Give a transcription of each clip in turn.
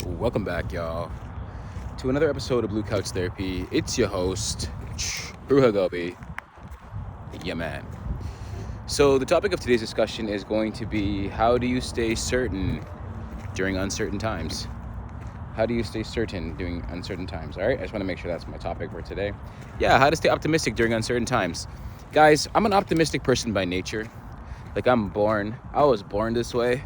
Welcome back, y'all, to another episode of Blue Couch Therapy. It's your host, Ruhagobi. Yeah, man. So the topic of today's discussion is going to be, how do you stay certain during uncertain times? How do you stay certain during uncertain times? All right, I just want to make sure that's my topic for today. Yeah, how to stay optimistic during uncertain times. Guys, I'm an optimistic person by nature. Like, I was born this way,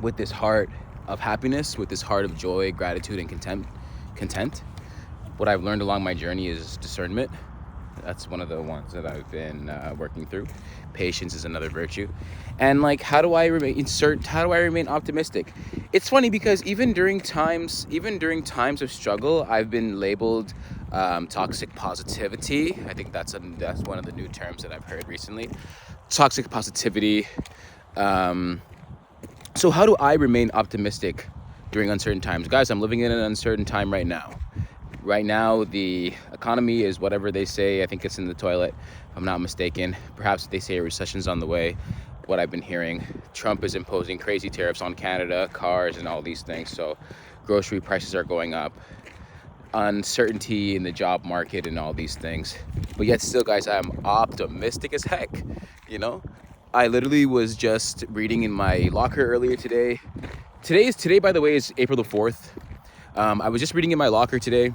with this heart of happiness, with this heart of joy, gratitude, and content. What I've learned along my journey is discernment. That's one of the ones that I've been working through. Patience is another virtue. And like, how do I remain optimistic? It's funny because even during times of struggle, I've been labeled toxic positivity. I think that's one of the new terms that I've heard recently. Toxic positivity. So how do I remain optimistic during uncertain times? Guys, I'm living in an uncertain time right now. Right now, the economy is whatever they say. I think it's in the toilet, if I'm not mistaken. Perhaps they say a recession's on the way. What I've been hearing, Trump is imposing crazy tariffs on Canada, cars, and all these things. So grocery prices are going up. Uncertainty in the job market and all these things. But yet still, guys, I'm optimistic as heck, you know? I literally was just reading in my locker earlier today. Today, by the way, is April the 4th. I was just reading in my locker today,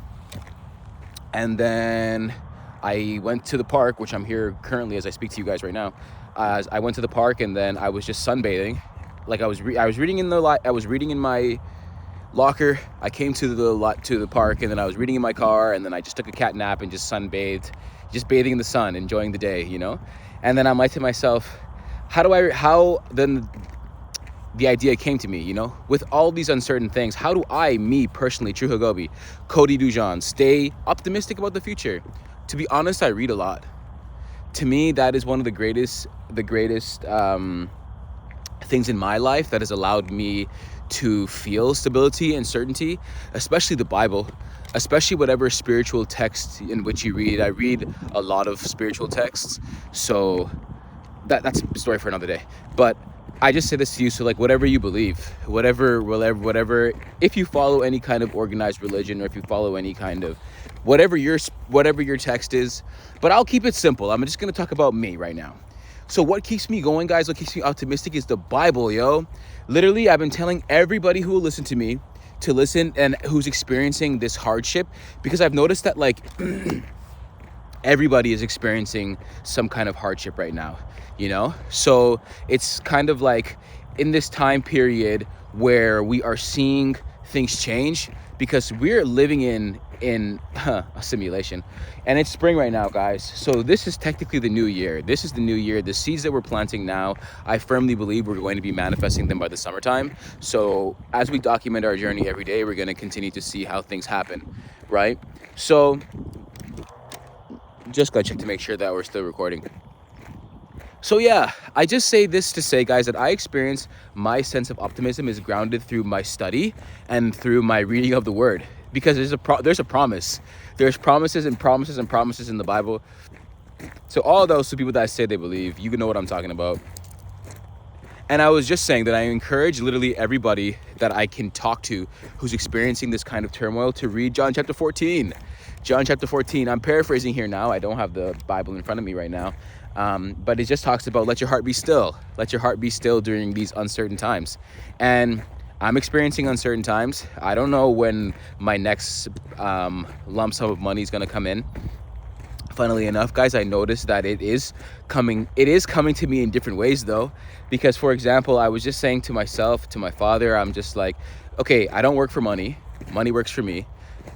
and then I went to the park, which I'm here currently as I speak to you guys right now. I went to the park, and then I was just sunbathing. Like, I was reading in my locker. I came to the park, and then I was reading in my car, and then I just took a cat nap and just sunbathed, just bathing in the sun, enjoying the day, you know. And then I'm like to myself, then the idea came to me, you know, with all these uncertain things, how do I, me personally, True Hagobi, Cody Dujon, stay optimistic about the future? To be honest, I read a lot. To me, that is one of the greatest things in my life that has allowed me to feel stability and certainty, especially the Bible, especially whatever spiritual text in which you read. I read a lot of spiritual texts, so that's a story for another day. But I just say this to you, so like, whatever you believe, whatever, if you follow any kind of organized religion, or if you follow any kind of whatever your text is, but I'll keep it simple. I'm just gonna talk about me right now. So what keeps me going, guys, what keeps me optimistic is the Bible, yo. Literally, I've been telling everybody who will listen to me to listen and who's experiencing this hardship, because I've noticed that, like, everybody is experiencing some kind of hardship right now, you know? So it's kind of like in this time period where we are seeing things change, because we're living in a simulation, and it's spring right now, guys. So this is technically the new year. This is the new year. The seeds that we're planting now, I firmly believe we're going to be manifesting them by the summertime. So as we document our journey every day, we're going to continue to see how things happen, right? So just gotta check to make sure that we're still recording. So yeah, I just say this to say, guys, that I experience my sense of optimism is grounded through my study and through my reading of the Word, because there's a promise. There's promises and promises and promises in the Bible. So all those people that say they believe, you know what I'm talking about. And I was just saying that I encourage literally everybody that I can talk to who's experiencing this kind of turmoil to read John chapter 14. John chapter 14. I'm paraphrasing here now. I don't have the Bible in front of me right now. But it just talks about, let your heart be still. Let your heart be still during these uncertain times. And I'm experiencing uncertain times. I don't know when my next lump sum of money is going to come in. Funnily enough, guys, I noticed that it is coming to me in different ways, though. Because, for example, I was just saying to myself, to my father, I'm just like, okay, I don't work for money. Money works for me.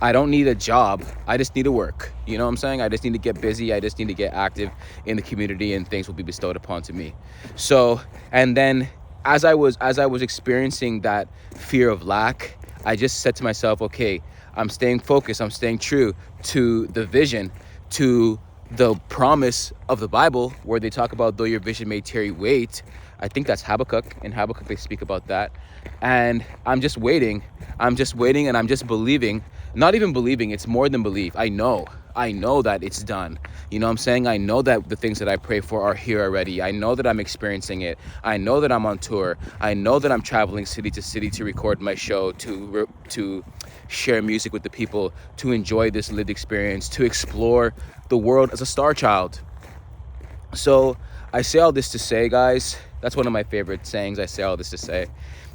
I don't need a job. I just need to work. You know what I'm saying? I just need to get busy. I just need to get active in the community, and things will be bestowed upon to me. So, and then as I was experiencing that fear of lack, I just said to myself, okay, I'm staying focused. I'm staying true to the vision, to the promise of the Bible, where they talk about, though your vision may tarry, wait. I think that's Habakkuk. In Habakkuk, they speak about that. And I'm just waiting, and I'm just believing. Not even believing, it's more than belief. I know I know that it's done. You know what I'm saying? I know that the things that I pray for are here already. I know that I'm experiencing it. I know that I'm on tour. I know that I'm traveling city to city to record my show, to share music with the people, to enjoy this lived experience, to explore the world as a star child. So I say all this to say, guys, that's one of my favorite sayings. I say all this to say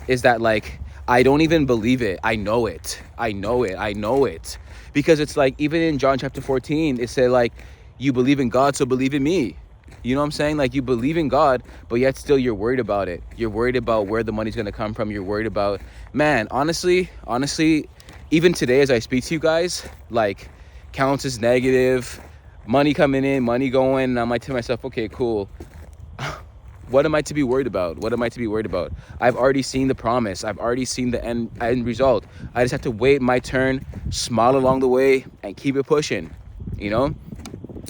is that, like, I don't even believe it. I know it. I know it. I know it. Because it's like, even in John chapter 14, it said, like, you believe in God, so believe in me. You know what I'm saying? Like, you believe in God, but yet still you're worried about it. You're worried about where the money's going to come from. You're worried about, man, honestly, even today as I speak to you guys, like, counts as negative, money coming in, money going, and I'm like to myself, okay, cool. What am I to be worried about? What am I to be worried about? I've already seen the promise. I've already seen the end result. I just have to wait my turn, smile along the way, and keep it pushing, you know?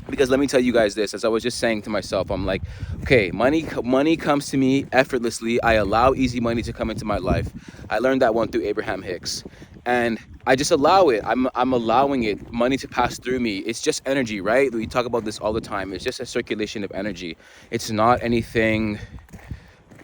Because let me tell you guys this, as I was just saying to myself, I'm like, okay, money comes to me effortlessly. I allow easy money to come into my life. I learned that one through Abraham Hicks. And I just allow it. I'm allowing it, money to pass through me. It's just energy, right? We talk about this all the time. It's just a circulation of energy. It's not anything,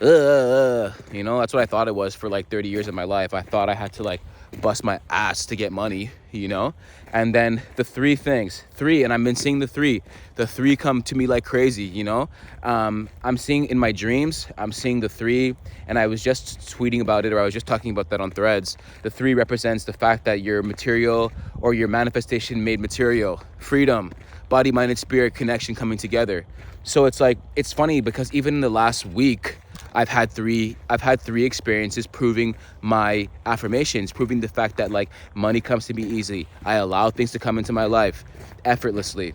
you know, that's what I thought it was for like 30 years of my life. I thought I had to like bust my ass to get money, you know? And then the three, and I've been seeing the three come to me like crazy, you know? I'm seeing in my dreams, I'm seeing the three, and I was just tweeting about it, or I was just talking about that on Threads. The three represents the fact that your material or your manifestation made material, freedom, body, mind, and spirit connection coming together. So it's like, it's funny because even in the last week, I've had three experiences proving my affirmations, proving the fact that like money comes to me easily. I allow things to come into my life effortlessly.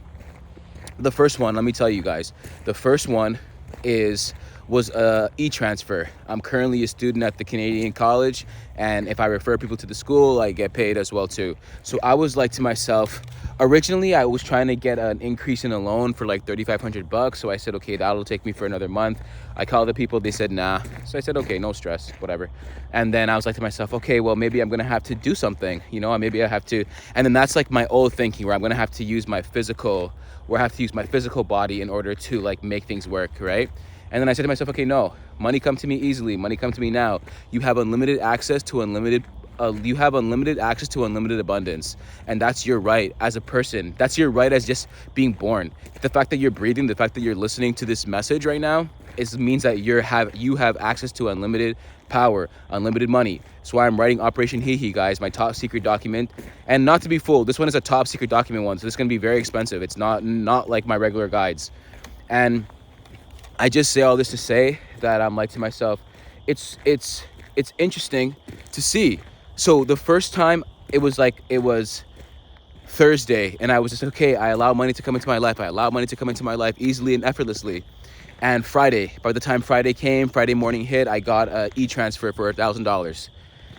The first one, let me tell you guys, the first one was e-transfer. I'm currently a student at the Canadian College, and if I refer people to the school, I get paid as well too. So I was like to myself, originally I was trying to get an increase in a loan for like $3,500. So I said, okay, that'll take me for another month. I called the people, they said nah. So I said, okay, no stress, whatever. And then I was like to myself, okay, well, maybe I'm gonna have to do something, you know, maybe I have to. And then that's like my old thinking, where I'm gonna have to use my physical body in order to like make things work, right? And then I said to myself, okay, no, money come to me easily, money come to me now. You have unlimited access to unlimited abundance, and that's your right as a person. That's your right as just being born. The fact that you're breathing, the fact that you're listening to this message right now, means that you have access to unlimited power, unlimited money. That's why I'm writing Operation Hihi, guys, my top secret document. And not to be fooled, this one is a top secret document one, so this is gonna be very expensive. It's not like my regular guides. And I just say all this to say that I'm like to myself, it's interesting to see. So the first time it was Thursday, and I was just, okay, I allow money to come into my life. I allow money to come into my life easily and effortlessly. And Friday, by the time Friday came, Friday morning hit, I got an e-transfer for $1,000.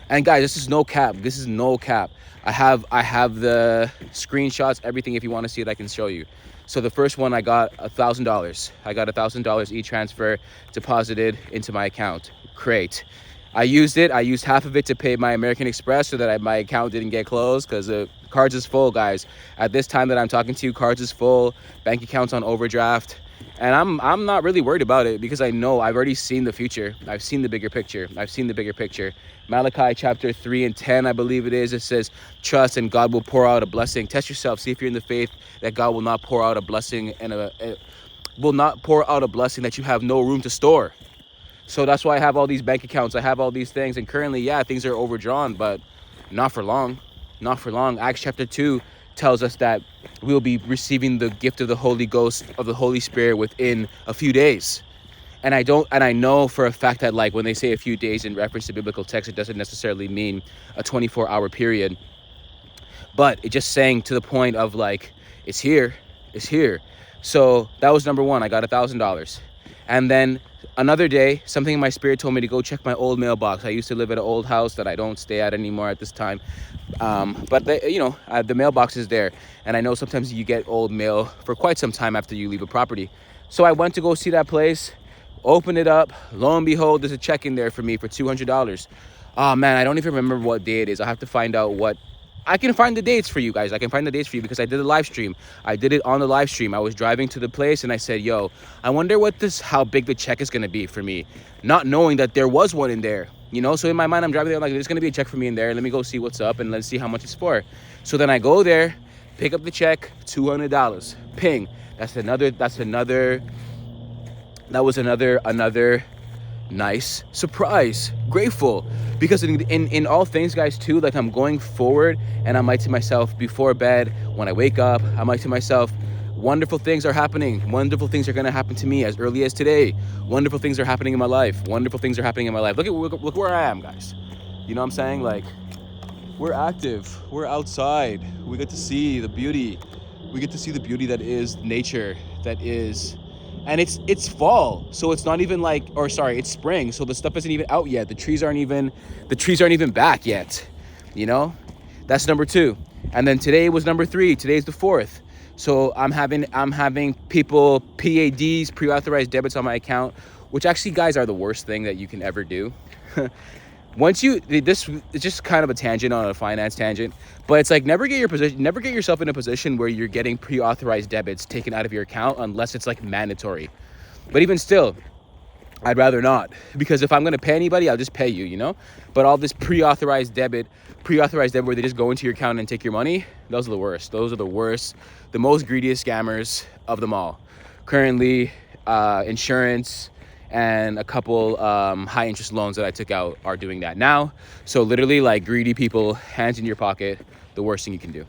And guys, this is no cap. I have the screenshots, everything. If you want to see it, I can show you. So the first one, I got $1,000. I got $1,000 e-transfer deposited into my account. Great. I used half of it to pay my American Express so that my account didn't get closed, because the cards is full, guys. At this time that I'm talking to you, cards is full, bank accounts on overdraft. And I'm not really worried about it, because I know I've already seen the future. I've seen the bigger picture. Malachi chapter 3:10, I believe it is. It says, trust and God will pour out a blessing. Test yourself. See if you're in the faith that God will not pour out a blessing that you have no room to store. So that's why I have all these bank accounts. I have all these things. And currently, yeah, things are overdrawn, but not for long. Acts chapter 2 tells us that we'll be receiving the gift of the Holy Ghost, of the Holy Spirit, within a few days. And I know for a fact that, like, when they say a few days in reference to biblical text, it doesn't necessarily mean a 24-hour period. But it's just saying to the point of, like, it's here. So that was number one. I got $1,000. And then another day, something in my spirit told me to go check my old mailbox. I used to live at an old house that I don't stay at anymore at this time. But the mailbox is there. And I know sometimes you get old mail for quite some time after you leave a property. So I went to go see that place, open it up. Lo and behold, there's a check in there for me for $200. Oh man, I don't even remember what day it is. I'll have to find out what I can find the dates for you guys. I can find the dates for you because I did a live stream. I did it on the live stream. I was driving to the place and I said, yo, I wonder how big the check is going to be for me. Not knowing that there was one in there, you know? So in my mind, I'm driving there. I'm like, there's going to be a check for me in there. Let me go see what's up and let's see how much it's for. So then I go there, pick up the check, $200. Ping. That was another nice surprise. Grateful. Because in all things, guys, too, like I'm going forward and I might to myself before bed, when I wake up, I might to myself, wonderful things are happening. Wonderful things are going to happen to me as early as today. Wonderful things are happening in my life. Wonderful things are happening in my life. Look where I am, guys. You know what I'm saying? Like, we're active. We're outside. We get to see the beauty. We get to see the beauty that is nature, that is... And it's fall, so it's not even like, or sorry, it's spring, so the stuff isn't even out yet. The trees aren't even back yet, you know? That's number 2. And then today was number 3. Today's the 4th. So I'm having people PADs, pre-authorized debits on my account, which actually, guys, are the worst thing that you can ever do. This is just kind of a tangent on a finance tangent, but it's like never get yourself in a position where you're getting pre-authorized debits taken out of your account unless it's like mandatory. But even still, I'd rather not, because if I'm going to pay anybody, I'll just pay you, you know? But all this pre-authorized debit where they just go into your account and take your money, those are the worst. Those are the worst, the most greediest scammers of them all. Currently, insurance and a couple high interest loans that I took out are doing that now. So literally, like, greedy people, hands in your pocket, the worst thing you can do.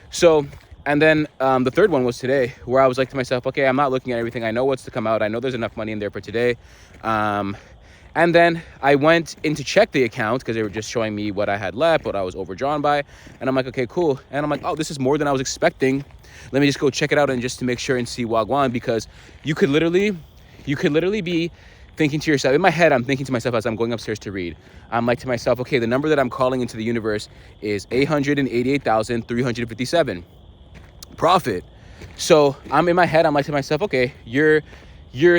So, and then the third one was today, where I was like to myself, okay, I'm not looking at everything. I know what's to come out. I know there's enough money in there for today. And then I went in to check the account because they were just showing me what I had left, what I was overdrawn by. And I'm like, okay, cool. And I'm like, oh, this is more than I was expecting. Let me just go check it out and just to make sure and see Wagwan, because you could literally be thinking to yourself, in my head, I'm thinking to myself as I'm going upstairs to read, I'm like to myself, okay, the number that I'm calling into the universe is 888,357 profit. So I'm in my head, I'm like to myself, okay, you're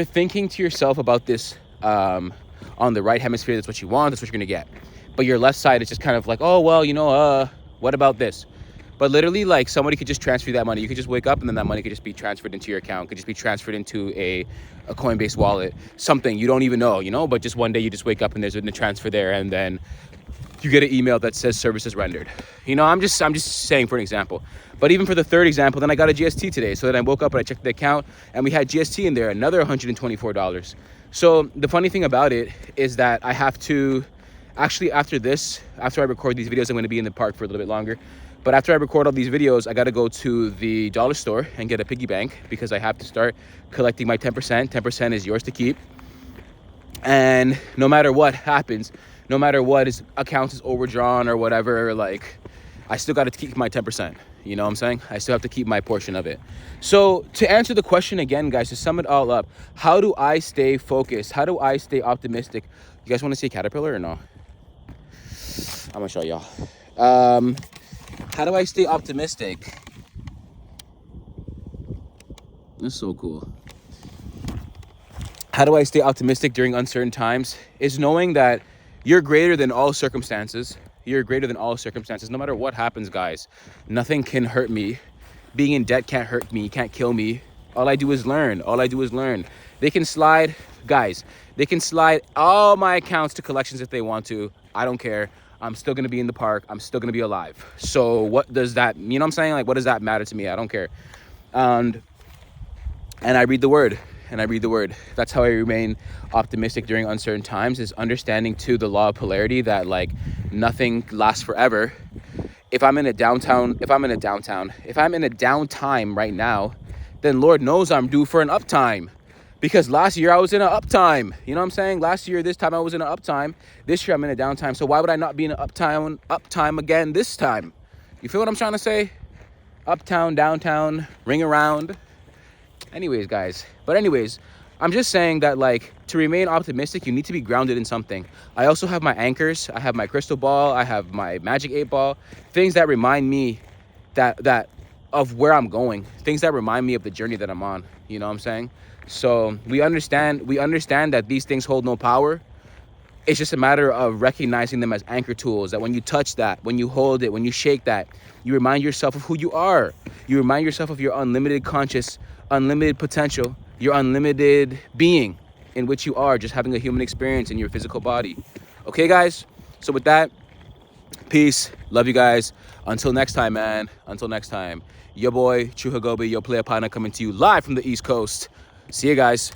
thinking to yourself about this on the right hemisphere, that's what you want, that's what you're gonna get. But your left side is just kind of like, oh, well, you know, what about this? But literally, like, somebody could just transfer that money. You could just wake up and then that money could just be transferred into your account. Could just be transferred into a Coinbase wallet. Something you don't even know, you know? But just one day you just wake up and there's a transfer there, and then you get an email that says services rendered. You know, I'm just saying for an example. But even for the third example, then I got a GST today. So then I woke up and I checked the account and we had GST in there, another $124. So the funny thing about it is that I have to, actually after I record these videos, I'm going to be in the park for a little bit longer. But after I record all these videos, I got to go to the dollar store and get a piggy bank because I have to start collecting my 10%. 10% is yours to keep. And no matter what happens, no matter what his account is overdrawn or whatever, like, I still got to keep my 10%. You know what I'm saying? I still have to keep my portion of it. So to answer the question again, guys, to sum it all up, how do I stay focused? How do I stay optimistic? You guys want to see a caterpillar or no? I'm going to show y'all. How do I stay optimistic? That's so cool. How do I stay optimistic during uncertain times? Is knowing that you're greater than all circumstances. You're greater than all circumstances. No matter what happens, guys, nothing can hurt me. Being in debt can't hurt me, can't kill me. All I do is learn. All I do is learn. They can slide, guys, they can slide all my accounts to collections if they want to. I don't care. I'm still going to be in the park. I'm still going to be alive. So what does that, you know what I'm saying? Like, what does that matter to me? I don't care. And I read the word. And I read the word. That's how I remain optimistic during uncertain times, is understanding too the law of polarity, that like nothing lasts forever. If I'm in a downtime right now, then Lord knows I'm due for an uptime. Because last year I was in an uptime. You know what I'm saying? Last year, this time I was in an uptime. This year I'm in a downtime. So why would I not be in an uptime again this time? You feel what I'm trying to say? Uptown, downtown, ring around. Anyways, guys. But anyways, I'm just saying that, like, to remain optimistic, you need to be grounded in something. I also have my anchors. I have my crystal ball. I have my magic 8-ball. Things that remind me that of where I'm going. Things that remind me of the journey that I'm on. You know what I'm saying? So we understand that these things hold no power. It's just a matter of recognizing them as anchor tools, that when you touch that, when you hold it, when you shake that, you remind yourself of who you are. You remind yourself of your unlimited conscious, unlimited potential, your unlimited being in which you are, just having a human experience in your physical body. Okay, guys? So with that, peace. Love you guys. Until next time, man. Until next time. Your boy, True Hagobi, your player partner, coming to you live from the East Coast. See you guys.